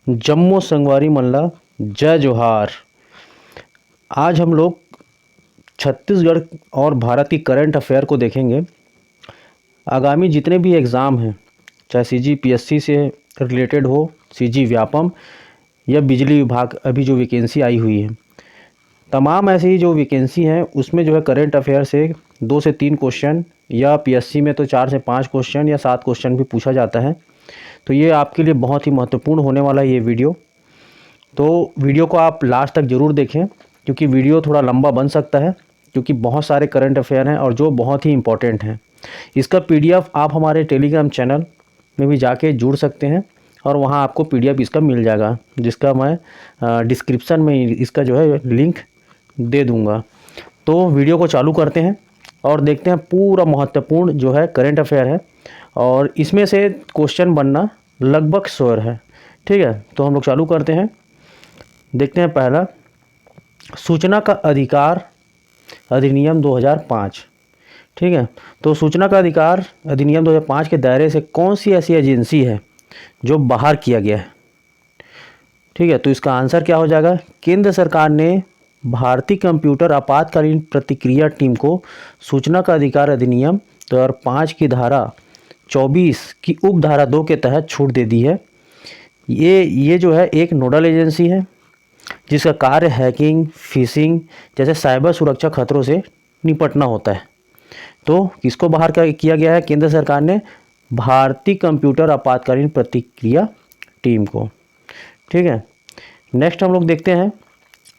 जम्मो संगवारी मल्ला जय जोहार। आज हम लोग छत्तीसगढ़ और भारत की करंट अफेयर को देखेंगे। आगामी जितने भी एग्ज़ाम हैं, चाहे सीजी पीएससी से रिलेटेड हो, सीजी व्यापम या बिजली विभाग, अभी जो वैकेंसी आई हुई है, तमाम ऐसी जो वैकेंसी हैं उसमें जो है करंट अफेयर से 2 से 3 क्वेश्चन या पीएससी में तो 4 से 5 क्वेश्चन या 7 क्वेश्चन भी पूछा जाता है। तो ये आपके लिए बहुत ही महत्वपूर्ण होने वाला है ये वीडियो। तो वीडियो को आप लास्ट तक ज़रूर देखें, क्योंकि वीडियो थोड़ा लंबा बन सकता है, क्योंकि बहुत सारे करंट अफेयर हैं और जो बहुत ही इम्पोर्टेंट हैं। इसका पीडीएफ आप हमारे टेलीग्राम चैनल में भी जाके जुड़ सकते हैं और वहाँ आपको पीडीएफ इसका मिल जाएगा, जिसका मैं डिस्क्रिप्शन में इसका जो है लिंक दे दूँगा। तो वीडियो को चालू करते हैं और देखते हैं पूरा महत्वपूर्ण जो है करंट अफेयर है, और इसमें से क्वेश्चन बनना लगभग श्योर है। ठीक है, तो हम लोग चालू करते हैं। देखते हैं पहला, सूचना का अधिकार अधिनियम 2005। ठीक है, तो सूचना का अधिकार अधिनियम 2005 के दायरे से कौन सी ऐसी एजेंसी है जो बाहर किया गया है? ठीक है, तो इसका आंसर क्या हो जाएगा? केंद्र सरकार ने भारतीय कंप्यूटर आपातकालीन प्रतिक्रिया टीम को सूचना का अधिकार अधिनियम 2005 की धारा 24 की उप धारा 2 के तहत छूट दे दी है। ये जो है एक नोडल एजेंसी है जिसका कार्य हैकिंग, फिशिंग जैसे साइबर सुरक्षा खतरों से निपटना होता है। तो किसको बाहर किया गया है? केंद्र सरकार ने भारतीय कंप्यूटर आपातकालीन प्रतिक्रिया टीम को। ठीक है, नेक्स्ट हम लोग देखते हैं,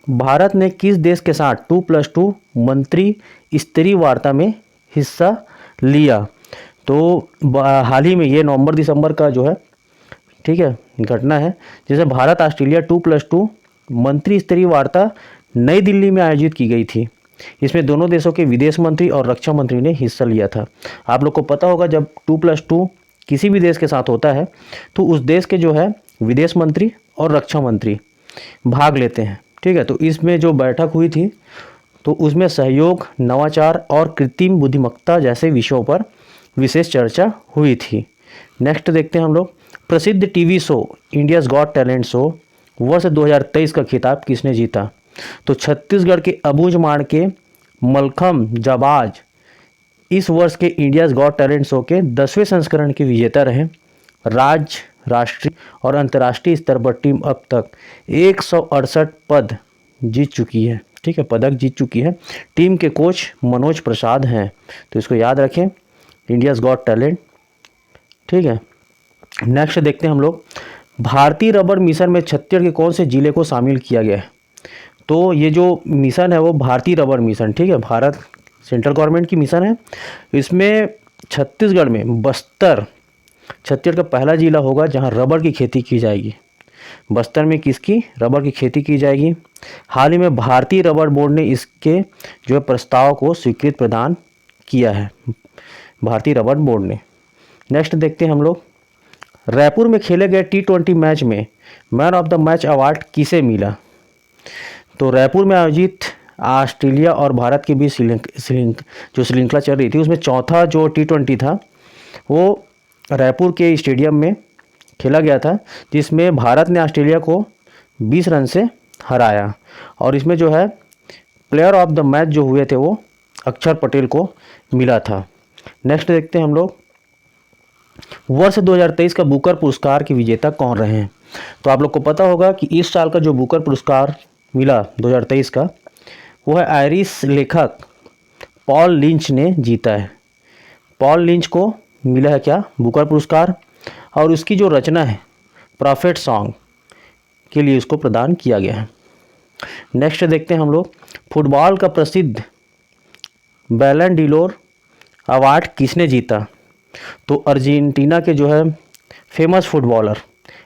भारत ने किस देश के साथ 2+2 मंत्री स्तरीय वार्ता में हिस्सा लिया? तो हाल ही में ये नवंबर दिसंबर का जो है, ठीक है, घटना है, जैसे भारत ऑस्ट्रेलिया 2+2 मंत्री स्तरीय वार्ता नई दिल्ली में आयोजित की गई थी। इसमें दोनों देशों के विदेश मंत्री और रक्षा मंत्री ने हिस्सा लिया था। आप लोग को पता होगा, जब 2+2 किसी भी देश के साथ होता है तो उस देश के जो है विदेश मंत्री और रक्षा मंत्री भाग लेते हैं। ठीक है, तो इसमें जो बैठक हुई थी तो उसमें सहयोग, नवाचार और कृत्रिम बुद्धिमत्ता जैसे विषयों पर विशेष चर्चा हुई थी। नेक्स्ट देखते हैं हम लोग, प्रसिद्ध TV show India's got talent show वर्ष 2023 का खिताब किसने जीता? तो छत्तीसगढ़ के अबूझमाड़ के मलखम जाबाज इस वर्ष के इंडियाज़ गॉट टैलेंट शो के 10वें संस्करण के विजेता रहे। राज्य, राष्ट्रीय और अंतर्राष्ट्रीय स्तर पर टीम अब तक 168 पद जीत चुकी है। ठीक है, पदक जीत चुकी है। टीम के कोच मनोज प्रसाद हैं, तो इसको याद रखें, इंडियाज़ गॉट टैलेंट। ठीक है, नेक्स्ट देखते हैं हम लोग, भारतीय रबर मिशन में छत्तीसगढ़ के कौन से जिले को शामिल किया गया है? तो ये जो मिशन है वो भारतीय रबर मिशन, ठीक है, भारत सेंट्रल गवर्नमेंट की मिशन है। इसमें छत्तीसगढ़ में बस्तर, छत्तीसगढ़ का पहला जिला होगा जहां रबर की खेती की जाएगी। बस्तर में किसकी? रबर की खेती की जाएगी। हाल ही में भारतीय रबर बोर्ड ने इसके जो है प्रस्ताव को स्वीकृति प्रदान किया है, भारतीय रबर बोर्ड ने। नेक्स्ट देखते हैं हम लोग, रायपुर में खेले गए T20 मैच में man of the match award किसे मिला? तो रायपुर में आयोजित ऑस्ट्रेलिया और भारत के बीच जो श्रृंखला चल रही थी, उसमें चौथा जो T20 था वो रायपुर के स्टेडियम में खेला गया था, जिसमें भारत ने ऑस्ट्रेलिया को 20 रन से हराया। और इसमें जो है प्लेयर ऑफ द मैच जो हुए थे वो अक्षर पटेल को मिला था। नेक्स्ट देखते हैं हम लोग, वर्ष 2023 का बुकर पुरस्कार के विजेता कौन रहे हैं? तो आप लोग को पता होगा कि इस साल का जो बुकर पुरस्कार मिला 2023 का, वो है आयरिश लेखक पॉल लिंच ने जीता है। पॉल लिंच को मिला है क्या? बुकर पुरस्कार, और उसकी जो रचना है प्रॉफिट सॉन्ग के लिए उसको प्रदान किया गया है। नेक्स्ट देखते हैं हम लोग, फुटबॉल का प्रसिद्ध बैलन डिलोर अवार्ड किसने जीता? तो अर्जेंटीना के जो है फेमस फुटबॉलर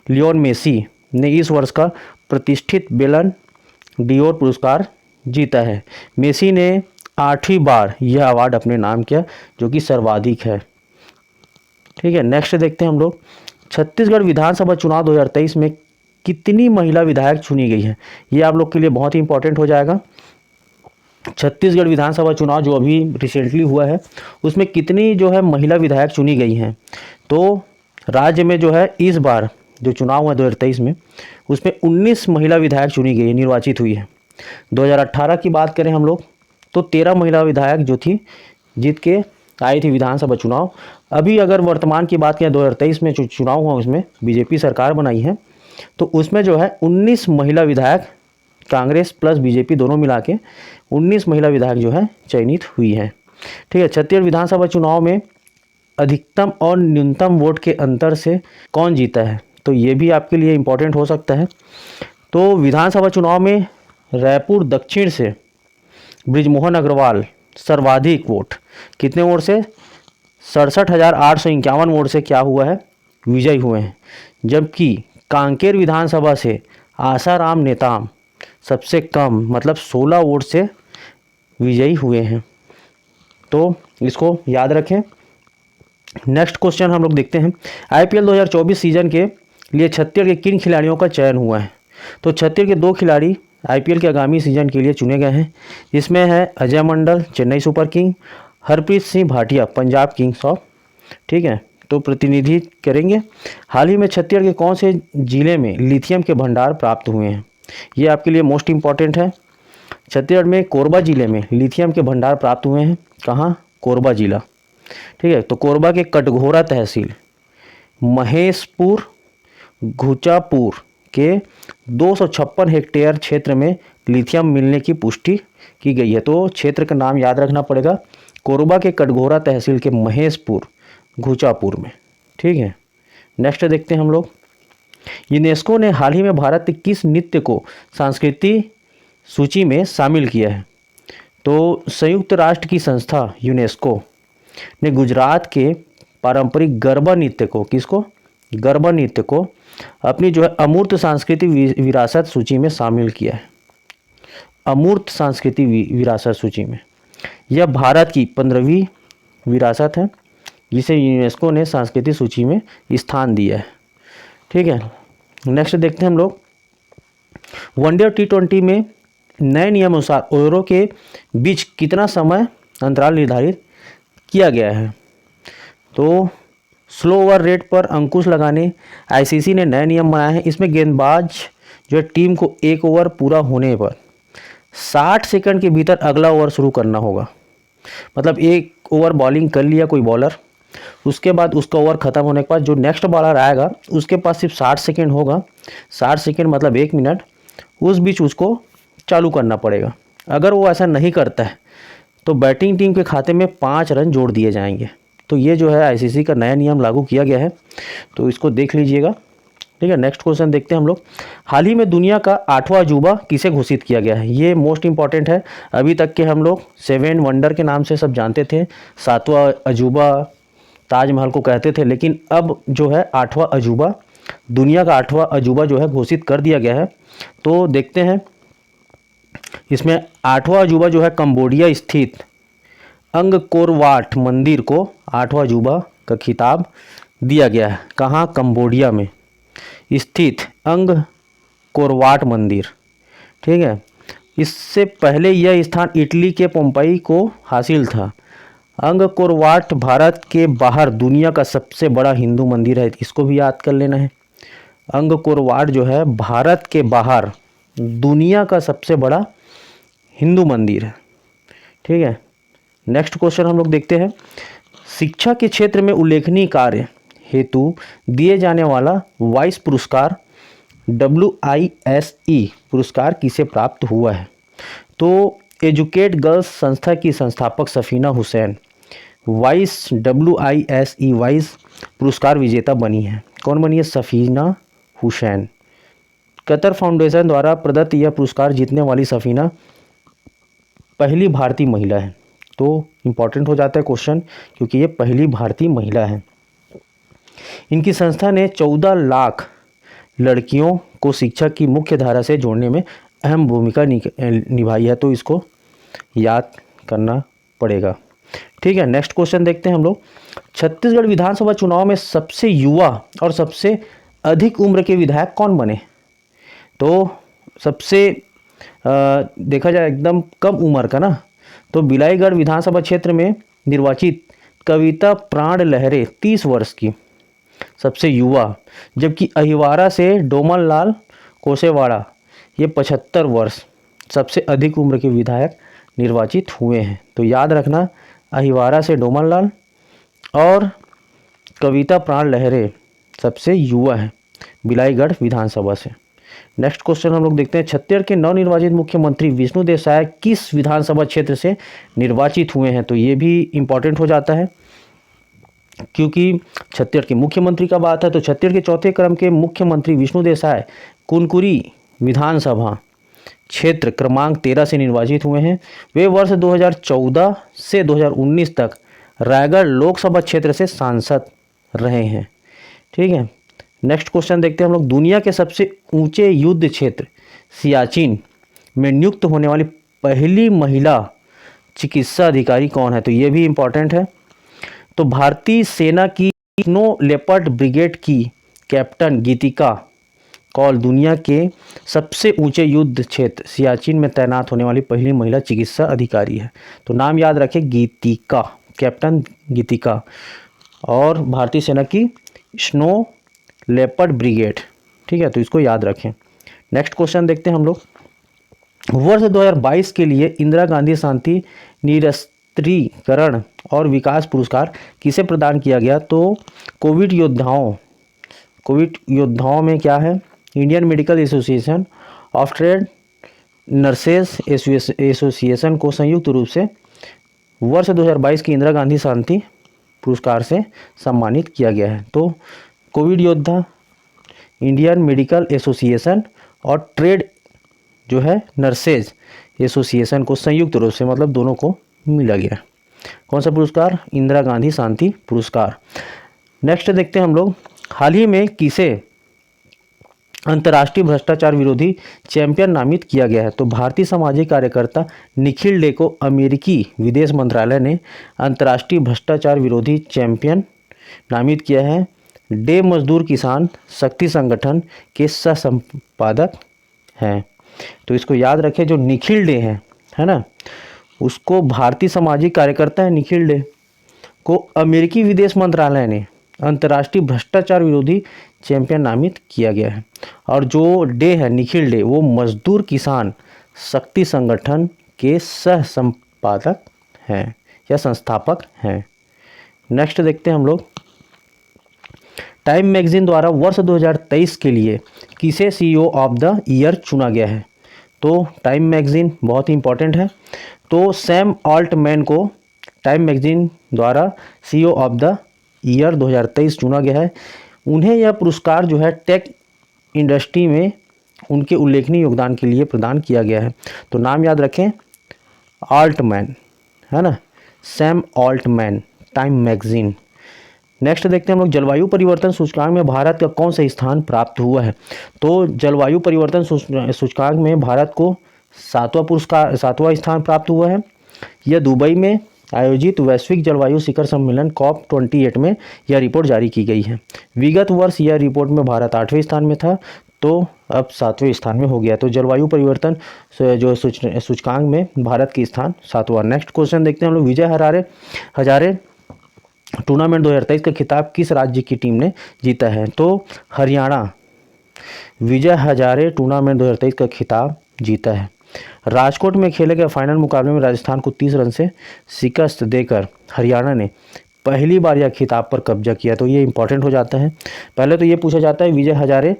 लियोन मेसी ने इस वर्ष का प्रतिष्ठित बैलन डियोर पुरस्कार जीता है। मेसी ने 8वीं बार यह अवार्ड अपने नाम किया, जो कि सर्वाधिक है। ठीक है, नेक्स्ट देखते हैं हम लोग, छत्तीसगढ़ विधानसभा चुनाव 2023 में कितनी महिला विधायक चुनी गई है? ये आप लोग के लिए बहुत ही इंपॉर्टेंट हो जाएगा। छत्तीसगढ़ विधानसभा चुनाव जो अभी रिसेंटली हुआ है, उसमें कितनी जो है महिला विधायक चुनी गई हैं? तो राज्य में जो है इस बार जो चुनाव हुआ 2023 में, उसमें 19 महिला विधायक चुनी गई, निर्वाचित हुई है। 2018 की बात करें हम लोग तो 13 महिला विधायक जो थी जीत के आई थी विधानसभा चुनाव। अभी अगर वर्तमान की बात करें 2023 में जो चुनाव हुआ उसमें बीजेपी सरकार बनाई है, तो उसमें जो है 19 महिला विधायक, कांग्रेस प्लस बीजेपी दोनों मिला के 19 महिला विधायक जो है चयनित हुई हैं। ठीक है, छत्तीसगढ़ विधानसभा चुनाव में अधिकतम और न्यूनतम वोट के अंतर से कौन जीता है, तो ये भी आपके लिए इम्पोर्टेंट हो सकता है। तो विधानसभा चुनाव में रायपुर दक्षिण से बृजमोहन अग्रवाल सर्वाधिक वोट, कितने वोट से, 67,851 वोट से क्या हुआ है, विजयी हुए हैं। जबकि कांकेर विधानसभा से आसाराम नेताम सबसे कम, मतलब 16 वोट से विजयी हुए हैं। तो इसको याद रखें। नेक्स्ट क्वेश्चन हम लोग देखते हैं, आईपीएल 2024 सीजन के लिए छत्तीसगढ़ के किन खिलाड़ियों का चयन हुआ है। तो छत्तीसगढ़ के 2 खिलाड़ी आईपीएल के आगामी सीजन के लिए चुने गए हैं। इसमें है Ajay Mandal Chennai super king, Harpreet Singh Bhatia Punjab kings of. ठीक है, तो प्रतिनिधि करेंगे हाल ही में छत्तीसगढ़ के कौन से जिले में लिथियम के भंडार प्राप्त हुए हैं, ये आपके लिए मोस्ट इंपॉर्टेंट है। छत्तीसगढ़ में कोरबा जिले में लिथियम के भंडार प्राप्त हुए हैं। कहाँ, कोरबा जिला। ठीक है, तो कोरबा के कटघोरा तहसील महेशपुर घुचापुर के 256 हेक्टेयर क्षेत्र में लिथियम मिलने की पुष्टि की गई है। तो क्षेत्र का नाम याद रखना पड़ेगा, कोरबा के कटघोरा तहसील के महेशपुर घुचापुर में। ठीक है, नेक्स्ट देखते हैं हम लोग, यूनेस्को ने हाल ही में भारत के किस नृत्य को सांस्कृतिक सूची में शामिल किया है। तो संयुक्त राष्ट्र की संस्था यूनेस्को ने गुजरात के पारंपरिक गरबा नृत्य को, किसको, गरबा नृत्य को अपनी जो है अमूर्त सांस्कृतिक विरासत सूची में शामिल किया है। अमूर्त सांस्कृतिक विरासत सूची में यह भारत की 15वीं विरासत है जिसे यूनेस्को ने सांस्कृतिक सूची में स्थान दिया है। ठीक है, नेक्स्ट देखते हैं हम लोग, वनडे और T20 में नए नियम अनुसार ओवरों के बीच कितना समय अंतराल निर्धारित किया गया है। तो स्लो ओवर रेट पर अंकुश लगाने आईसीसी ने नए नियम बनाए हैं। इसमें गेंदबाज जो है टीम को एक ओवर पूरा होने पर 60 सेकंड के भीतर अगला ओवर शुरू करना होगा। मतलब एक ओवर बॉलिंग कर लिया कोई बॉलर, उसके बाद उसका ओवर ख़त्म होने के बाद जो नेक्स्ट बॉलर आएगा उसके पास सिर्फ 60 सेकंड होगा। 60 सेकंड मतलब 1 मिनट, उस बीच उसको चालू करना पड़ेगा। अगर वो ऐसा नहीं करता है तो बैटिंग टीम के खाते में 5 रन जोड़ दिए जाएंगे। तो ये जो है आईसीसी का नया नियम लागू किया गया है, तो इसको देख लीजिएगा। ठीक है, नेक्स्ट क्वेश्चन देखते हैं हम लोग, हाल ही में दुनिया का 8वां अजूबा किसे घोषित किया गया है। ये मोस्ट इंपॉर्टेंट है। अभी तक के हम लोग 7 वंडर के नाम से सब जानते थे, 7वां अजूबा ताजमहल को कहते थे, लेकिन अब जो है 8वां अजूबा, दुनिया का 8वां अजूबा जो है घोषित कर दिया गया है। तो देखते हैं, इसमें 8वां अजूबा जो है कंबोडिया स्थित अंगकोर वाट मंदिर को 8वां अजूबा का खिताब दिया गया है। कहाँ, कंबोडिया में स्थित अंगकोर वाट मंदिर। ठीक है, इससे पहले यह स्थान इटली के पोम्पई को हासिल था। अंगकोर वाट भारत के बाहर दुनिया का सबसे बड़ा हिंदू मंदिर है, इसको भी याद कर लेना है। अंगकोर वाट जो है भारत के बाहर दुनिया का सबसे बड़ा हिंदू मंदिर है। ठीक है, नेक्स्ट क्वेश्चन हम लोग देखते हैं, शिक्षा के क्षेत्र में उल्लेखनीय कार्य हेतु दिए जाने वाला वाइस पुरस्कार WISE पुरस्कार किसे प्राप्त हुआ है। तो एजुकेट गर्ल्स संस्था की संस्थापक सफीना हुसैन WISE वाइस पुरस्कार विजेता बनी है। कौन बनी है, सफीना हुसैन। कतर फाउंडेशन द्वारा प्रदत्त यह पुरस्कार जीतने वाली सफीना पहली भारतीय महिला है। तो इम्पॉर्टेंट हो जाता है क्वेश्चन, क्योंकि ये पहली भारतीय महिला है। इनकी संस्था ने 14 लाख लड़कियों को शिक्षा की मुख्य धारा से जोड़ने में अहम भूमिका निभाई है। तो इसको याद करना पड़ेगा। ठीक है, नेक्स्ट क्वेश्चन देखते हैं हम लोग, छत्तीसगढ़ विधानसभा चुनाव में सबसे युवा और सबसे अधिक उम्र के विधायक कौन बने। तो सबसे देखा जाए एकदम कम उम्र का ना, तो बिलाईगढ़ विधानसभा क्षेत्र में निर्वाचित कविता प्राण लहरे 30 वर्ष की। सबसे युवा, जबकि अहिवारा से डोमनलाल कोसेवाड़ा ये 75 वर्ष सबसे अधिक उम्र के विधायक निर्वाचित हुए हैं। तो याद रखना, अहिवारा से डोमनलाल और कविता प्राण लहरे सबसे युवा हैं बिलाईगढ़ विधानसभा से। नेक्स्ट क्वेश्चन हम लोग देखते हैं, छत्तीसगढ़ के नवनिर्वाचित मुख्यमंत्री विष्णुदेव साय किस विधानसभा क्षेत्र से निर्वाचित हुए हैं? तो ये भी इम्पोर्टेंट हो जाता है, क्योंकि छत्तीसगढ़ के मुख्यमंत्री का बात है तो छत्तीसगढ़ के चौथे क्रम के मुख्यमंत्री विष्णुदेव साय कुनकुरी विधानसभा क्षेत्र क्रमांक 13 से निर्वाचित हुए हैं। वे वर्ष 2014 से 2019 तक रायगढ़ लोकसभा क्षेत्र से सांसद रहे हैं। ठीक है, नेक्स्ट क्वेश्चन देखते हैं हम लोग, दुनिया के सबसे ऊंचे युद्ध क्षेत्र सियाचिन में नियुक्त होने वाली पहली महिला चिकित्सा अधिकारी कौन है? तो ये भी इम्पोर्टेंट है। तो भारतीय सेना की स्नो लेपर्ड ब्रिगेड की कैप्टन गीतिका कौल दुनिया के सबसे ऊंचे युद्ध क्षेत्र सियाचिन में तैनात होने वाली पहली महिला चिकित्सा अधिकारी है। तो नाम याद रखें, गीतिका, कैप्टन गीतिका, और भारतीय सेना की स्नो लेपर्ड ब्रिगेड। ठीक है, तो इसको याद रखें। नेक्स्ट क्वेश्चन देखते हैं हम लोग, वर्ष 2022 के लिए इंदिरा गांधी शांति निरस्त्रीकरण और विकास पुरस्कार किसे प्रदान किया गया? तो कोविड योद्धाओं में क्या है, Indian medical association of trade nurses association को संयुक्त रूप से वर्ष 2022 की इंदिरा गांधी शांति पुरस्कार से सम्मानित किया गया है। तो कोविड योद्धा, इंडियन मेडिकल एसोसिएशन और ट्रेड जो है नर्सेज एसोसिएशन को संयुक्त रूप से, मतलब दोनों को मिला गया। कौन सा पुरस्कार? इंदिरा गांधी शांति पुरस्कार। नेक्स्ट देखते हैं हम लोग, हाल ही में किसे अंतर्राष्ट्रीय भ्रष्टाचार विरोधी चैंपियन नामित किया गया है? तो भारतीय सामाजिक कार्यकर्ता निखिल डे को अमेरिकी विदेश मंत्रालय ने अंतर्राष्ट्रीय भ्रष्टाचार विरोधी चैंपियन नामित किया है। डे मजदूर किसान शक्ति संगठन के सह संपादक हैं। तो इसको याद रखें, जो निखिल डे है ना, उसको भारतीय सामाजिक कार्यकर्ता है निखिल डे को अमेरिकी विदेश मंत्रालय ने अंतर्राष्ट्रीय भ्रष्टाचार विरोधी चैंपियन नामित किया गया है। और जो डे है निखिल डे, वो मजदूर किसान शक्ति संगठन के सह संपादक हैं या संस्थापक हैं। नेक्स्ट देखते हैं हम लोग, टाइम मैगजीन द्वारा वर्ष 2023 के लिए किसे सीईओ ऑफ द ईयर चुना गया है? तो टाइम मैगजीन बहुत ही इंपॉर्टेंट है। तो सैम ऑल्टमैन को टाइम मैगजीन द्वारा सीईओ ऑफ द ईयर 2023 चुना गया है। उन्हें यह पुरस्कार जो है टेक इंडस्ट्री में उनके उल्लेखनीय योगदान के लिए प्रदान किया गया है। तो नाम याद रखें, ऑल्टमैन, है ना, Sam Altman, time magazine. Next देखते हैं हम लोग, जलवायु परिवर्तन सूचकांक में भारत का कौन सा स्थान प्राप्त हुआ है? तो जलवायु परिवर्तन सूचकांक में भारत को 7वां स्थान प्राप्त हुआ है। यह दुबई में आयोजित वैश्विक जलवायु शिखर सम्मेलन COP28 में यह रिपोर्ट जारी की गई है। विगत वर्ष यह रिपोर्ट में भारत 8वें स्थान में था, तो अब 7वें स्थान में हो गया। तो जलवायु परिवर्तन जो सूचकांक में भारत की स्थान 7वां। नेक्स्ट क्वेश्चन देखते हैं हम लोग, विजय हजारे टूर्नामेंट 2023 का खिताब किस राज्य की टीम ने जीता है? तो हरियाणा विजय हजारे टूर्नामेंट 2023 का खिताब जीता है। राजकोट में खेले गए फाइनल मुकाबले में राजस्थान को 30 रन से शिकस्त देकर हरियाणा ने पहली बार यह खिताब पर कब्जा किया। तो ये इंपॉर्टेंट हो जाता है। पहले तो ये पूछा जाता है विजय हजारे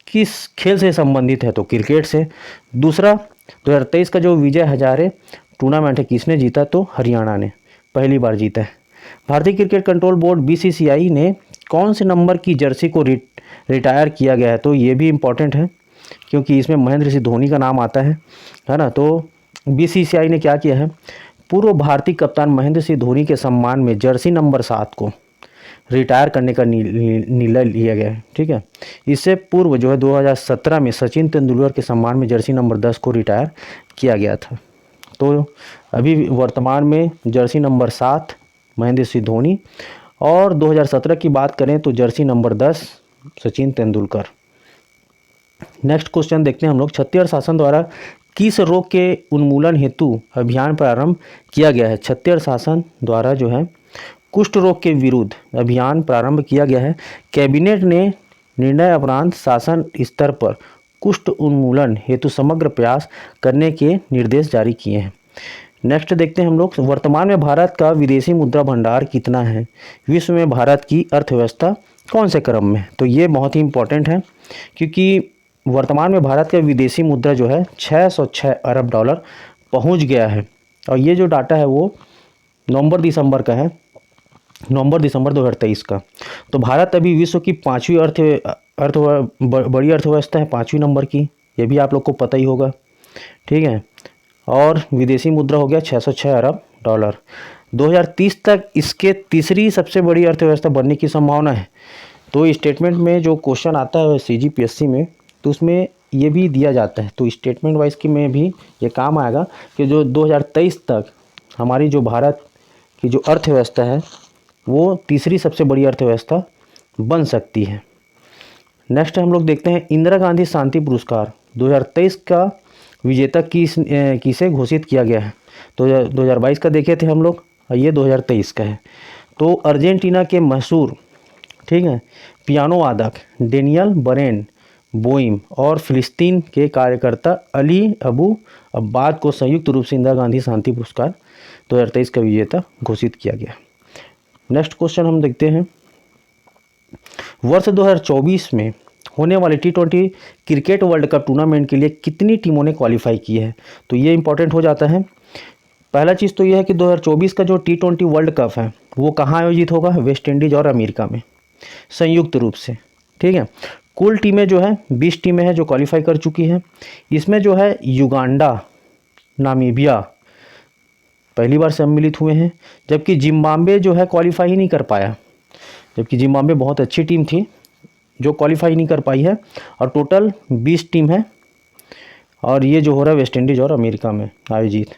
किस खेल से संबंधित है? तो क्रिकेट से। दूसरा, 2023 का जो विजय हजारे टूर्नामेंट है किसने जीता? तो हरियाणा ने पहली बार जीता है। भारतीय क्रिकेट कंट्रोल बोर्ड BCCI ने कौन से नंबर की जर्सी को रिटायर किया गया है? तो ये भी इम्पोर्टेंट है, क्योंकि इसमें महेंद्र सिंह धोनी का नाम आता है ना। तो BCCI ने क्या किया है, पूर्व भारतीय कप्तान महेंद्र सिंह धोनी के सम्मान में जर्सी नंबर 7 को रिटायर करने का निर्णय लिया गया है। ठीक है, इससे पूर्व जो है 2017 में सचिन तेंदुलकर के सम्मान में जर्सी नंबर 10 को रिटायर किया गया था। तो अभी वर्तमान में जर्सी नंबर 7 महेंद्र सिंह धोनी, और 2017 की बात करें तो Jersey number 10 Sachin Tendulkar. Next question देखते हैं हम लोग, छत्तीसगढ़ शासन द्वारा किस रोग के उन्मूलन हेतु अभियान प्रारंभ किया गया है? छत्तीसगढ़ शासन द्वारा जो है कुष्ठ रोग के विरुद्ध अभियान प्रारंभ किया गया है। कैबिनेट ने निर्णय अपराध शासन स्तर पर कुष्ठ उन्मूलन हेतु समग्र प्रयास करने के निर्देश जारी किए हैं। नेक्स्ट देखते हैं हम लोग, वर्तमान में भारत का विदेशी मुद्रा भंडार कितना है? विश्व में भारत की अर्थव्यवस्था कौन से क्रम में? तो ये बहुत ही इंपॉर्टेंट है, क्योंकि वर्तमान में भारत का विदेशी मुद्रा जो है 606 अरब डॉलर पहुंच गया है। और ये जो डाटा है वो नवंबर दिसंबर का है, नवंबर दिसंबर 2023 का। तो भारत अभी विश्व की बड़ी अर्थव्यवस्था है, 5वीं नंबर की, ये भी आप लोग को पता ही होगा, ठीक है। और विदेशी मुद्रा हो गया 606 अरब डॉलर। 2030 तक इसके तीसरी सबसे बड़ी अर्थव्यवस्था बनने की संभावना है। तो स्टेटमेंट में जो क्वेश्चन आता है CGPSC में, तो उसमें ये भी दिया जाता है। तो स्टेटमेंट वाइज की में भी ये काम आएगा कि जो 2023 तक हमारी जो भारत की जो अर्थव्यवस्था है वो तीसरी सबसे बड़ी अर्थव्यवस्था बन सकती है। नेक्स्ट हम लोग देखते हैं, इंदिरा गांधी शांति पुरस्कार 2023 का विजेता किसे घोषित किया गया है? तो 2022 का देखे थे हम लोग, और ये 2023 का है। तो अर्जेंटीना के मशहूर, ठीक है, पियानो वादक डेनियल बरेन बोइम और फिलिस्तीन के कार्यकर्ता अली अबू अब्बाद को संयुक्त रूप से इंदिरा गांधी शांति पुरस्कार 2023 का विजेता घोषित किया गया। नेक्स्ट क्वेश्चन हम देखते हैं, वर्ष 2024 में होने वाले T20 cricket world cup tournament के लिए कितनी टीमों ने क्वालिफाई की है? तो ये इंपॉर्टेंट हो जाता है। पहला चीज़ तो ये है कि 2024 का जो T20 वर्ल्ड कप है वो कहाँ आयोजित होगा? वेस्ट इंडीज़ और अमेरिका में संयुक्त रूप से, ठीक है। कुल टीमें जो है 20 टीमें हैं जो क्वालिफाई कर चुकी हैं। इसमें जो है युगांडा, नामीबिया पहली बार सम्मिलित हुए हैं, जबकि जिम्बाब्वे जो है क्वालिफाई ही नहीं कर पाया, जबकि जिम्बाब्वे बहुत अच्छी टीम थी जो क्वालिफाई नहीं कर पाई है। और टोटल 20 टीम है, और ये जो हो रहा है वेस्ट इंडीज़ और अमेरिका में आयोजित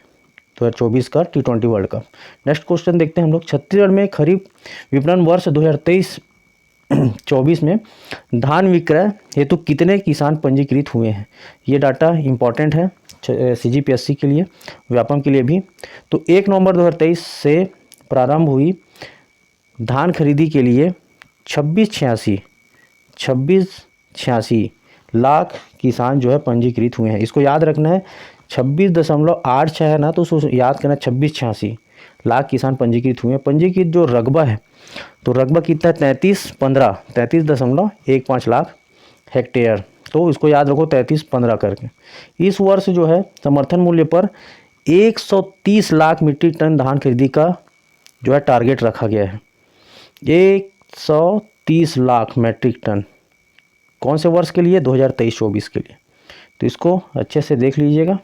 2024 का T20 world cup. Next question देखते हैं हम लोग, छत्तीसगढ़ में खरीफ विपणन वर्ष 2023-24 में धान विक्रय हेतु कितने किसान पंजीकृत हुए हैं? ये डाटा इंपॉर्टेंट है CGPSC के लिए, व्यापम के लिए भी। तो 1 नवंबर 2023 से प्रारंभ हुई धान खरीदी के लिए 2686 लाख किसान जो है पंजीकृत हुए हैं। इसको याद रखना है, 26.86 है ना, तो उसको याद करना 2686 लाख किसान पंजीकृत हुए हैं। पंजीकृत जो रकबा है, तो रकबा कितना है? 33.15 लाख हेक्टेयर। तो इसको याद रखो 33.15 करके। इस वर्ष जो है समर्थन मूल्य पर 130 लाख मीट्रिक टन धान खरीदी का जो है टारगेट रखा गया है। 130 लाख मीट्रिक टन कौन से वर्ष के लिए? 2023-24 के लिए। तो इसको अच्छे से देख लीजिएगा,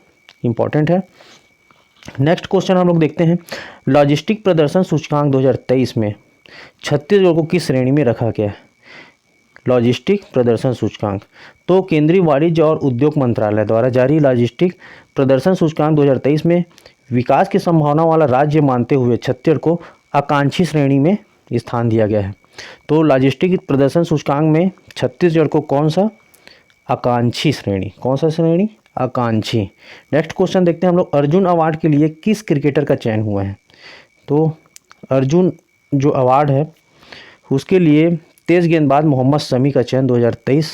इंपॉर्टेंट है। नेक्स्ट क्वेश्चन हम लोग देखते हैं, लॉजिस्टिक प्रदर्शन सूचकांक 2023 में छत्तीसगढ़ को किस श्रेणी में रखा गया है? लॉजिस्टिक प्रदर्शन सूचकांक, तो केंद्रीय वाणिज्य और उद्योग मंत्रालय द्वारा जारी लॉजिस्टिक प्रदर्शन सूचकांक 2023 में विकास की संभावना वाला राज्य मानते हुए छत्तीसगढ़ को आकांक्षी श्रेणी में स्थान दिया गया है। तो लॉजिस्टिक प्रदर्शन सूचकांक में छत्तीसगढ़ को कौन सा? आकांक्षी श्रेणी। कौन सा श्रेणी? आकांक्षी। नेक्स्ट क्वेश्चन देखते हैं हम लोग, अर्जुन अवार्ड के लिए किस क्रिकेटर का चयन हुआ है? तो अर्जुन जो अवार्ड है उसके लिए तेज गेंदबाज मोहम्मद शमी का चयन 2023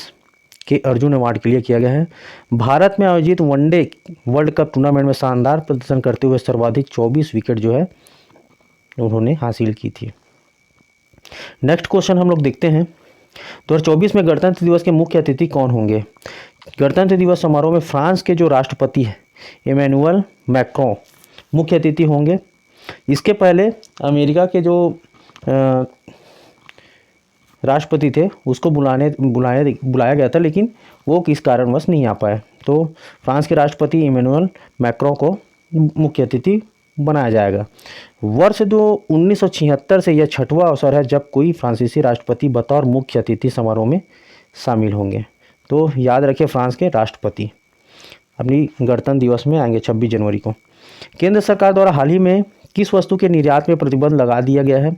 के अर्जुन अवार्ड के लिए किया गया है। भारत में आयोजित वनडे वर्ल्ड कप टूर्नामेंट में शानदार प्रदर्शन करते हुए सर्वाधिक 24 विकेट जो है उन्होंने हासिल की थी। नेक्स्ट क्वेश्चन हम लोग देखते हैं, 2024 में गणतंत्र दिवस के मुख्य अतिथि कौन होंगे? गणतंत्र दिवस समारोह में फ्रांस के जो राष्ट्रपति हैं इमैनुअल मैक्रों मुख्य अतिथि होंगे। इसके पहले अमेरिका के जो राष्ट्रपति थे उसको बुलाया गया था, लेकिन वो किस कारणवश नहीं आ पाए। तो फ्रांस के राष्ट्रपति इमैनुअल मैक्रों को मुख्य अतिथि बनाया जाएगा। वर्ष 1976 से यह 6वां अवसर है जब कोई फ्रांसीसी राष्ट्रपति बतौर मुख्य अतिथि समारोह में शामिल होंगे। तो याद रखिए, फ्रांस के राष्ट्रपति अपनी गणतंत्र दिवस में आएंगे 26 जनवरी को। केंद्र सरकार द्वारा हाल ही में किस वस्तु के निर्यात में प्रतिबंध लगा दिया गया है?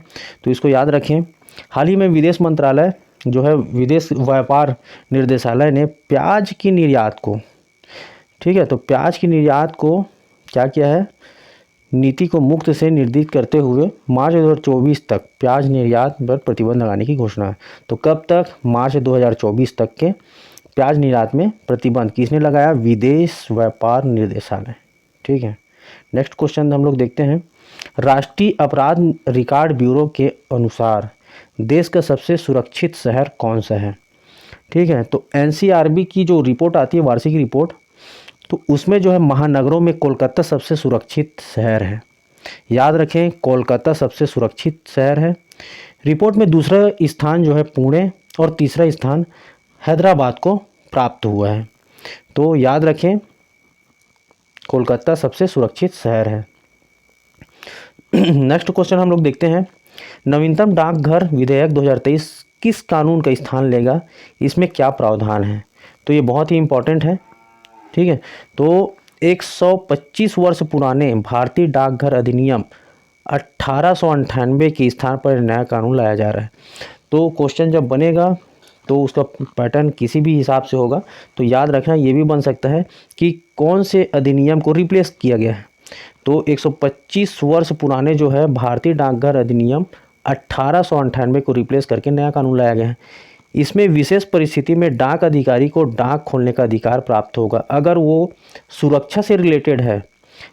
तो इसको याद रखें, हाल ही में विदेश मंत्रालय जो है विदेश व्यापार निर्देशालय ने प्याज की निर्यात को, ठीक है, तो प्याज की निर्यात को क्या किया है? नीति को मुक्त से निर्धारित करते हुए मार्च 2024 तक प्याज निर्यात पर प्रतिबंध लगाने की घोषणा है। तो कब तक? मार्च 2024 तक के प्याज निर्यात में प्रतिबंध किसने लगाया? विदेश व्यापार निर्देशालय। ठीक है। नेक्स्ट क्वेश्चन हम लोग देखते हैं। राष्ट्रीय अपराध रिकॉर्ड ब्यूरो के अनुसार देश का सबसे सुरक्षित शहर कौन सा है? ठीक है। तो एनसीआरबी की जो रिपोर्ट आती है, वार्षिक रिपोर्ट, तो उसमें जो है महानगरों में कोलकाता सबसे सुरक्षित शहर है। याद रखें, कोलकाता सबसे सुरक्षित शहर है। रिपोर्ट में दूसरा स्थान जो है पुणे और तीसरा स्थान हैदराबाद को प्राप्त हुआ है। तो याद रखें, कोलकाता सबसे सुरक्षित शहर है। नेक्स्ट क्वेश्चन हम लोग देखते हैं। नवीनतम डाकघर विधेयक 2023 किस कानून का स्थान लेगा? इसमें क्या प्रावधान है? तो ये बहुत ही इम्पोर्टेंट है। ठीक है। तो 125 वर्ष पुराने भारतीय डाकघर अधिनियम 1898 के स्थान पर नया कानून लाया जा रहा है। तो क्वेश्चन जब बनेगा तो उसका पैटर्न किसी भी हिसाब से होगा। तो याद रखना, ये भी बन सकता है कि कौन से अधिनियम को रिप्लेस किया गया है। तो 125 वर्ष पुराने जो है भारतीय डाकघर अधिनियम 1898 को रिप्लेस करके नया कानून लाया गया है। इसमें विशेष परिस्थिति में डाक अधिकारी को डाक खोलने का अधिकार प्राप्त होगा। अगर वो सुरक्षा से रिलेटेड है,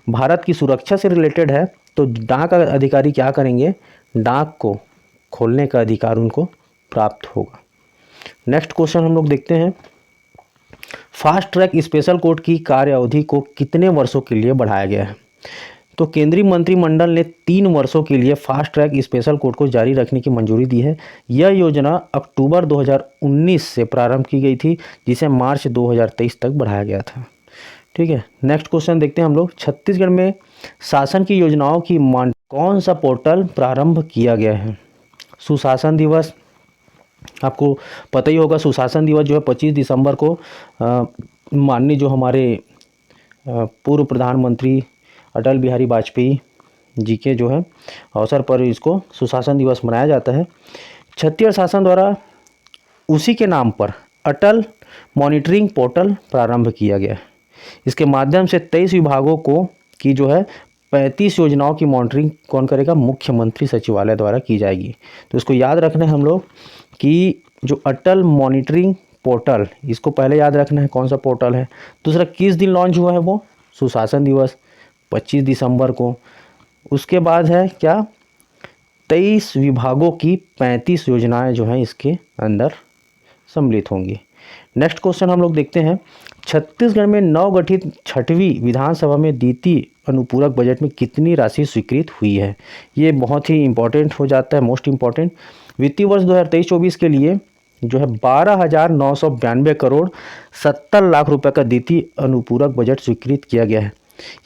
भारत की सुरक्षा से रिलेटेड है, तो डाक अधिकारी क्या करेंगे? डाक को खोलने का अधिकार उनको प्राप्त होगा। नेक्स्ट क्वेश्चन हम लोग देखते हैं। फास्ट ट्रैक स्पेशल कोर्ट की कार्य अवधि को कितने वर्षों के लिए बढ़ाया गया है? तो केंद्रीय मंत्रिमंडल ने 3 वर्षों के लिए फास्ट ट्रैक स्पेशल कोर्ट को जारी रखने की मंजूरी दी है। यह योजना अक्टूबर 2019 से प्रारंभ की गई थी, जिसे मार्च 2023 तक बढ़ाया गया था। ठीक है। नेक्स्ट क्वेश्चन देखते हैं हम लोग। छत्तीसगढ़ में शासन की योजनाओं की कौन सा पोर्टल प्रारंभ किया गया है? सुशासन दिवस, आपको पता ही होगा, सुशासन दिवस जो है 25 दिसंबर को माननीय जो हमारे पूर्व प्रधानमंत्री अटल बिहारी वाजपेयी जी के जो है अवसर पर इसको सुशासन दिवस मनाया जाता है। छत्तीसगढ़ शासन द्वारा उसी के नाम पर अटल मॉनिटरिंग पोर्टल प्रारंभ किया गया है। इसके माध्यम से 23 विभागों को की जो है 35 योजनाओं की मॉनिटरिंग कौन करेगा? मुख्यमंत्री सचिवालय द्वारा की जाएगी। तो इसको याद रखना है हम लोग कि जो अटल मॉनिटरिंग पोर्टल, इसको पहले याद रखना है कौन सा पोर्टल है। दूसरा, किस दिन लॉन्च हुआ है वो? सुशासन दिवस 25 दिसंबर को। उसके बाद है क्या? 23 विभागों की 35 योजनाएं जो हैं इसके अंदर सम्मिलित होंगी। नेक्स्ट क्वेश्चन हम लोग देखते हैं। छत्तीसगढ़ में नवगठित 6वीं विधानसभा में द्वितीय अनुपूरक बजट में कितनी राशि स्वीकृत हुई है? ये बहुत ही इंपॉर्टेंट हो जाता है, मोस्ट इम्पॉर्टेंट। वित्तीय वर्ष 2023-24 के लिए जो है 12,992 करोड़ 70 लाख रुपए का द्वितीय अनुपूरक बजट स्वीकृत किया गया है।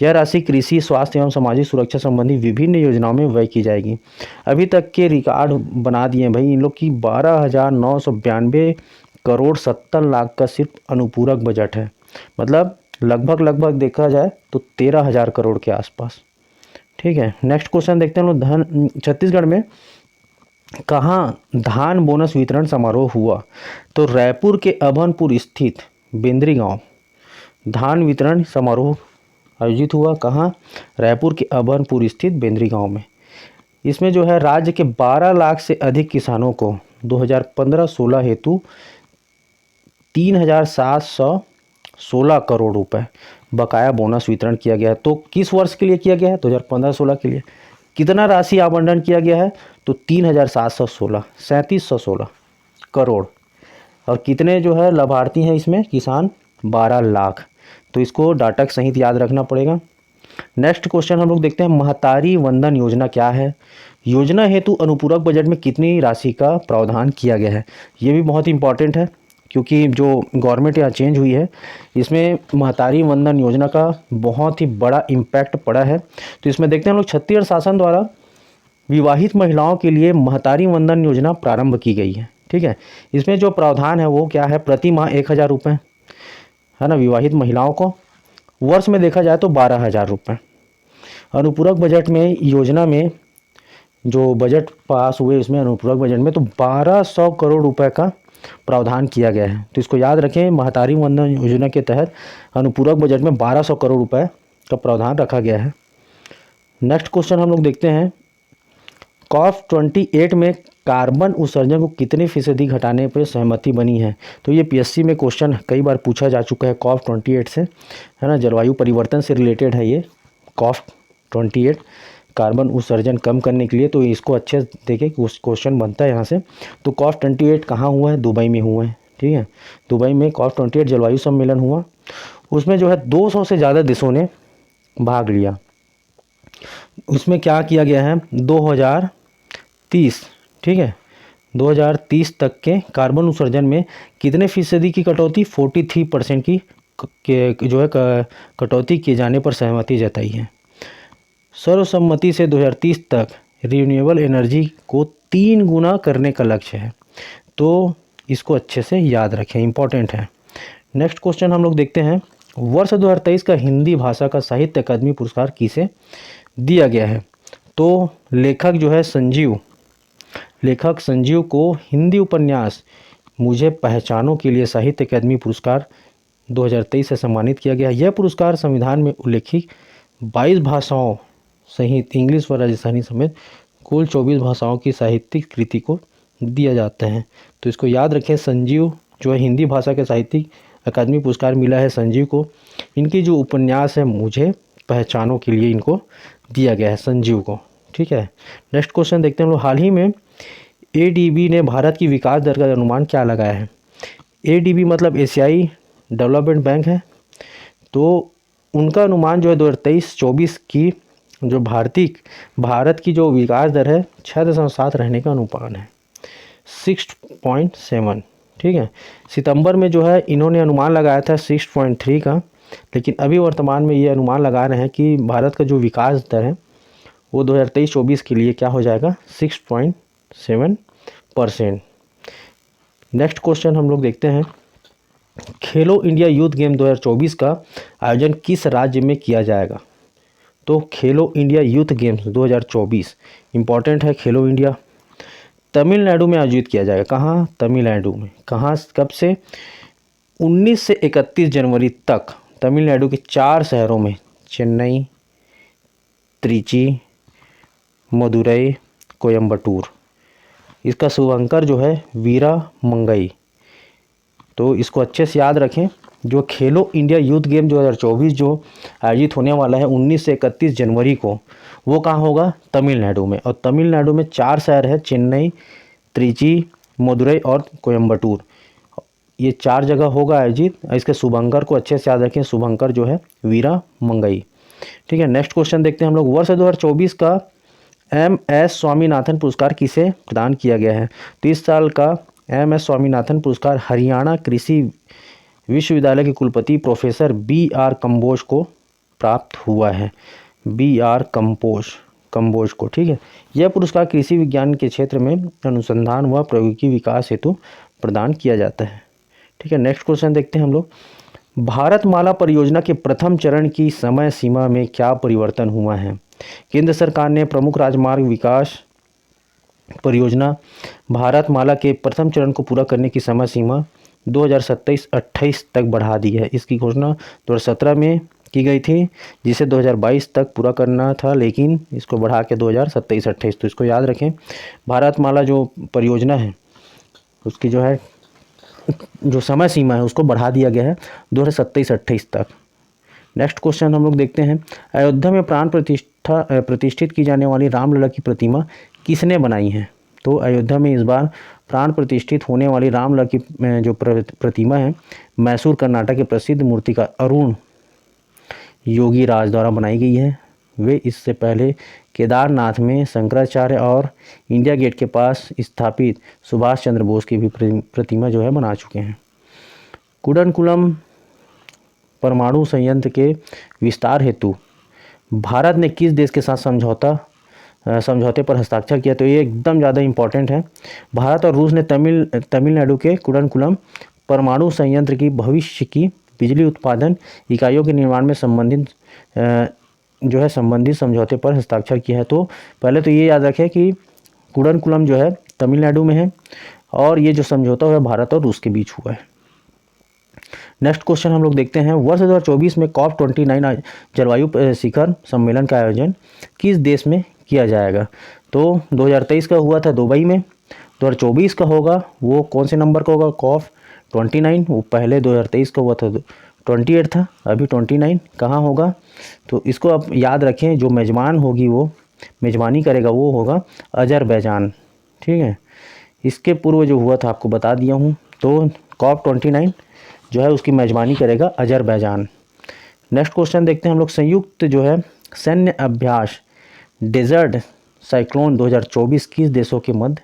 यह राशि कृषि, स्वास्थ्य एवं सामाजिक सुरक्षा संबंधी विभिन्न योजनाओं में व्यय की जाएगी। अभी तक के रिकॉर्ड बना दिए भाई इन लोग की। 12,992 करोड़ 70 लाख का सिर्फ अनुपूरक बजट है। मतलब लगभग देखा जाए तो 13,000 करोड़ के आसपास। ठीक है। नेक्स्ट क्वेश्चन देखते हैं लोग। छत्तीसगढ़ में कहाँ धान बोनस वितरण समारोह हुआ? तो रायपुर के अभनपुर स्थित बेंद्री गांव धान वितरण समारोह आयोजित हुआ। कहाँ? रायपुर के अभनपुर स्थित बेंद्री गांव में। इसमें जो है राज्य के 12 लाख से अधिक किसानों को 2015-16 हेतु 3,716 करोड़ रुपए बकाया बोनस वितरण किया गया है। तो किस वर्ष के लिए किया गया है? 2015-16 के लिए। कितना राशि आवंटन किया गया है? तो 3,716, 3716 करोड़। और कितने जो है लाभार्थी हैं इसमें? किसान 12 लाख। तो इसको डाटा सहित याद रखना पड़ेगा। नेक्स्ट क्वेश्चन हम लोग देखते हैं। महतारी वंदन योजना क्या है? योजना हेतु अनुपूरक बजट में कितनी राशि का प्रावधान किया गया है? ये भी बहुत इंपॉर्टेंट है, क्योंकि जो गवर्नमेंट यहाँ चेंज हुई है इसमें महतारी वंदन योजना का बहुत ही बड़ा इम्पैक्ट पड़ा है। तो इसमें देखते हैं हम लोग, छत्तीसगढ़ शासन द्वारा विवाहित महिलाओं के लिए महतारी वंदन योजना प्रारंभ की गई है। ठीक है। इसमें जो प्रावधान है वो क्या है? प्रति माह 1,000 रुपये है ना, विवाहित महिलाओं को। वर्ष में देखा जाए तो 12,000 रुपये। अनुपूरक बजट में योजना में जो बजट पास हुए इसमें अनुपूरक बजट में तो 1,200 करोड़ रुपए का प्रावधान किया गया है। तो इसको याद रखें, महतारी वंदन योजना के तहत अनुपूरक बजट में 1,200 करोड़ रुपए का प्रावधान रखा गया है। नेक्स्ट क्वेश्चन हम लोग देखते हैं, COP28 में कार्बन उत्सर्जन को कितने फीसदी घटाने पर सहमति बनी है। तो ये पीएससी में क्वेश्चन कई बार पूछा जा चुका है COP28 से, है ना, जलवायु परिवर्तन से रिलेटेड है ये COP28, कार्बन उत्सर्जन कम करने के लिए। तो इसको अच्छे से देखें कि उस क्वेश्चन बनता है यहाँ से। तो COP28 कहाँ हुआ है, दुबई में हुआ है, ठीक है। दुबई में COP28 जलवायु सम्मेलन हुआ, उसमें जो है 200 से ज़्यादा देशों ने भाग लिया। उसमें क्या किया गया है, 2030, ठीक है, 2030 तक के कार्बन उत्सर्जन में कितने फीसदी की कटौती, 43% की जो है कटौती किए जाने पर सहमति जताई है। सर्वसम्मति से 2030 तक रिन्यूएबल एनर्जी को 3 गुना करने का लक्ष्य है। तो इसको अच्छे से याद रखें, इंपॉर्टेंट है। नेक्स्ट क्वेश्चन हम लोग देखते हैं, वर्ष 2023 का हिंदी भाषा का साहित्य अकादमी पुरस्कार किसे दिया गया है। तो लेखक जो है लेखक संजीव को हिंदी उपन्यास मुझे पहचानों के लिए साहित्य अकादमी पुरस्कार 2023 से सम्मानित किया गया। यह पुरस्कार संविधान में उल्लेखित 22 भाषाओं सहित इंग्लिश व राजस्थानी समेत कुल 24 भाषाओं की साहित्यिक कृति को दिया जाता है। तो इसको याद रखें, संजीव जो है हिंदी भाषा के साहित्यिक अकादमी पुरस्कार मिला है संजीव को। इनकी जो उपन्यास है मुझे पहचानों के लिए इनको दिया गया है संजीव को, ठीक है। नेक्स्ट क्वेश्चन देखते हैं हम लोग, हाल ही में ADB ने भारत की विकास दर का अनुमान क्या लगाया है। ADB मतलब एशियाई डेवलपमेंट बैंक है। तो उनका अनुमान जो है 2023-24 की जो भारत की जो विकास दर है 6.7 रहने का अनुमान है, 6.7, ठीक है। सितंबर में जो है इन्होंने अनुमान लगाया था 6.3 का, लेकिन अभी वर्तमान में ये अनुमान लगा रहे हैं कि भारत का जो विकास दर है वो 2023-24 के लिए क्या हो जाएगा, 6.7%। नेक्स्ट क्वेश्चन हम लोग देखते हैं, खेलो इंडिया यूथ गेम 2024 का आयोजन किस राज्य में किया जाएगा। तो खेलो इंडिया यूथ गेम्स 2024 इम्पॉर्टेंट है। खेलो इंडिया तमिलनाडु में आयोजित किया जाएगा। कहाँ, तमिलनाडु में। कहाँ, कब से, 19 से 31 जनवरी तक तमिलनाडु के 4 शहरों में, चेन्नई, त्रिची, मदुरई, कोयम्बटूर। इसका शुभंकर जो है वीरा मंगई। तो इसको अच्छे से याद रखें। जो खेलो इंडिया यूथ गेम 2024 जो आयोजित होने वाला है 19 से 31 जनवरी को, वो कहाँ होगा, तमिलनाडु में। और तमिलनाडु में 4 शहर है, चेन्नई, त्रिची, मदुरई और कोयम्बटूर। ये 4 जगह होगा आयोजित। इसके शुभंकर को अच्छे से याद रखें, शुभंकर जो है वीरा मंगई, ठीक है। नेक्स्ट क्वेश्चन देखते हैं हम लोग, वर्ष 2024 का MS स्वामीनाथन पुरस्कार किसे प्रदान किया गया है। 30 साल का MS स्वामीनाथन पुरस्कार हरियाणा कृषि विश्वविद्यालय के कुलपति प्रोफेसर BR कंबोज को प्राप्त हुआ है, BR कंबोज को, ठीक है। यह पुरस्कार कृषि विज्ञान के क्षेत्र में अनुसंधान व प्रौद्योगिकी विकास हेतु प्रदान किया जाता है, ठीक है। नेक्स्ट क्वेश्चन देखते हैं हम लोग, भारतमाला परियोजना के प्रथम चरण की समय सीमा में क्या परिवर्तन हुआ है। केंद्र सरकार ने प्रमुख राजमार्ग विकास परियोजना भारतमाला के प्रथम चरण को पूरा करने की समय सीमा 2027-28 तक बढ़ा दी है। इसकी घोषणा 2017 में की गई थी, जिसे 2022 तक पूरा करना था, लेकिन इसको बढ़ा के 2027-28। तो इसको याद रखें, भारतमाला जो परियोजना है उसकी जो है जो समय सीमा है उसको बढ़ा दिया गया है 2027-28 तक। नेक्स्ट क्वेश्चन हम लोग देखते हैं, अयोध्या में प्राण प्रतिष्ठित की जाने वाली रामलला की प्रतिमा किसने बनाई है। तो अयोध्या में इस बार प्राण प्रतिष्ठित होने वाली रामलला की जो प्रतिमा है मैसूर कर्नाटक के प्रसिद्ध मूर्तिकार अरुण योगीराज द्वारा बनाई गई है। वे इससे पहले केदारनाथ में शंकराचार्य और इंडिया गेट के पास स्थापित सुभाष चंद्र बोस की भी प्रतिमा जो है बना चुके हैं। कुडनकुलम परमाणु संयंत्र के विस्तार हेतु भारत ने किस देश के साथ समझौते पर हस्ताक्षर किया। तो ये एकदम ज़्यादा इम्पॉर्टेंट है। भारत और रूस ने तमिलनाडु के कुडनकुलम परमाणु संयंत्र की भविष्य की बिजली उत्पादन इकाइयों के निर्माण में संबंधित समझौते पर हस्ताक्षर किया है। तो पहले तो ये याद रखें कि कुडनकुलम जो है तमिलनाडु में है और ये जो समझौता है भारत और रूस के बीच हुआ है। नेक्स्ट क्वेश्चन हम लोग देखते हैं, वर्ष 2024 में COP29 जलवायु शिखर सम्मेलन का आयोजन किस देश में किया जाएगा? तो 2023 का हुआ था दुबई में, 2024 का होगा वो कौन से नंबर का होगा? COP29। वो पहले 2023 का हुआ था 28 था, अभी 29 कहाँ होगा? तो इसको आप याद रखें, जो मेज़बान होगी वो मेज़बानी करेगा वो होगा अज़रबैजान। ठीक है, इसके पूर्व जो हुआ था आपको बता दिया हूँ। तो COP29 जो है उसकी मेज़बानी करेगा अज़रबैजान। नेक्स्ट क्वेश्चन देखते हैं हम लोग, संयुक्त जो है सैन्य अभ्यास डेजर्ट साइक्लोन 2024 किस देशों के मध्य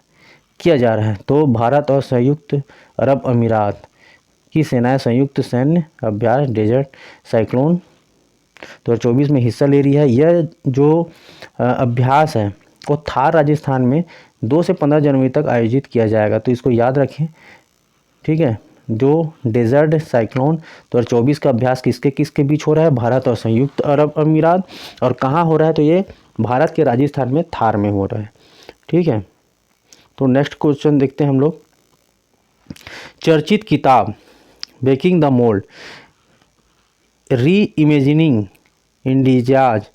किया जा रहा है? तो भारत और संयुक्त अरब अमीरात की सेनाएं संयुक्त सैन्य अभ्यास डेजर्ट साइक्लोन 2024 में हिस्सा ले रही है। यह जो अभ्यास है वो थार राजस्थान में 2 से 15 जनवरी तक आयोजित किया जाएगा, तो इसको याद रखें। ठीक है, जो डेजर्ट साइक्लोन 2024 का अभ्यास किसके किसके बीच हो रहा है? भारत और संयुक्त अरब अमीरात। और कहाँ हो रहा है? तो ये भारत के राजस्थान में थार में हो रहा है। ठीक है, तो नेक्स्ट क्वेश्चन देखते हैं हम लोग, चर्चित किताब ब्रेकिंग द मोल्ड री इमेजिनिंग इंडियाज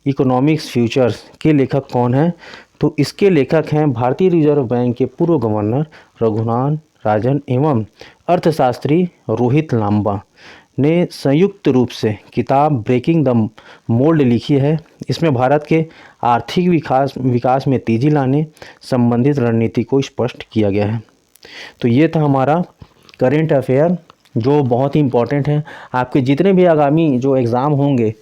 इकोनॉमिक्स फ्यूचर्स के लेखक कौन हैं? तो इसके लेखक हैं भारतीय रिजर्व बैंक के पूर्व गवर्नर रघुनाथ राजन एवं अर्थशास्त्री रोहित लांबा ने संयुक्त रूप से किताब ब्रेकिंग द मोल्ड लिखी है। इसमें भारत के आर्थिक विकास में तेजी लाने संबंधित रणनीति को स्पष्ट किया गया है। तो ये था हमारा करेंट अफेयर जो बहुत ही इम्पोर्टेंट है। आपके जितने भी आगामी जो एग्ज़ाम होंगे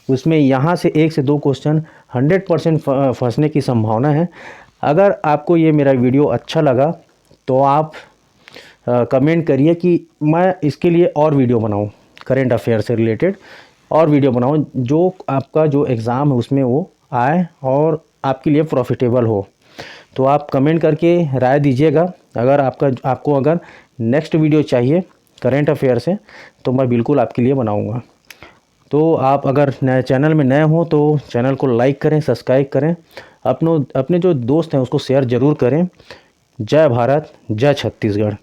उसमें यहाँ से 1 से 2 क्वेश्चन 100% फंसने की संभावना है। अगर आपको ये मेरा वीडियो अच्छा लगा तो आप कमेंट करिए कि मैं इसके लिए और वीडियो बनाऊं, करेंट अफेयर से रिलेटेड और वीडियो बनाऊं जो आपका जो एग्ज़ाम है उसमें वो आए और आपके लिए प्रॉफिटेबल हो। तो आप कमेंट करके राय दीजिएगा। अगर आपको अगर नेक्स्ट वीडियो चाहिए करेंट अफेयर से तो मैं बिल्कुल आपके लिए बनाऊंगा। तो आप अगर नए चैनल में नए हो तो चैनल को लाइक करें, सब्सक्राइब करें, अपने जो दोस्त हैं उसको शेयर ज़रूर करें। जय भारत, जय छत्तीसगढ़।